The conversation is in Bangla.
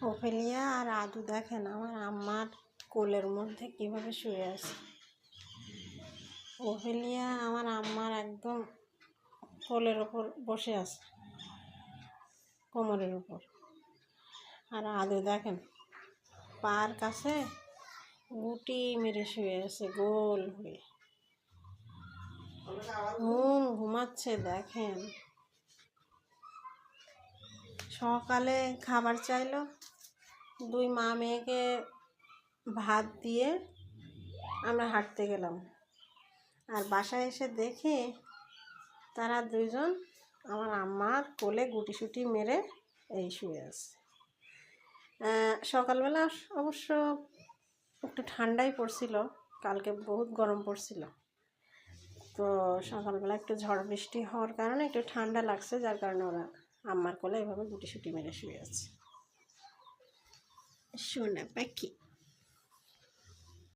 ওফেলিয়া আর আদু দেখেন আমার আম্মার কোলের মধ্যে কীভাবে শুয়ে আছে। ওফেলিয়া আমার আম্মার একদম কোলের ওপর বসে আছে, কোমরের উপর। আর আদু দেখেন পার কাছে গুটি মেরে শুয়ে আছে গোল হয়ে, ঘুমাচ্ছে। দেখেন সকালে খাবার চাইলো, দুই মা মেয়েকে ভাত দিয়ে আমরা হাঁটতে গেলাম। আর বাসায় এসে দেখি তারা দুইজন আমার আম্মার কোলে গুটিসুটি মেরে এই শুয়ে আছে। সকালবেলা অবশ্য একটু ঠান্ডাই পড়ছিল, কালকে বহুত গরম পড়ছিল, তো সকালবেলা একটু ঝড় বৃষ্টি হওয়ার কারণে একটু ঠান্ডা লাগছে, যার কারণে ওরা আম্মার কোলে এভাবে গুটিসুটি মেরে শুয়ে আছে। সোনা পাখি।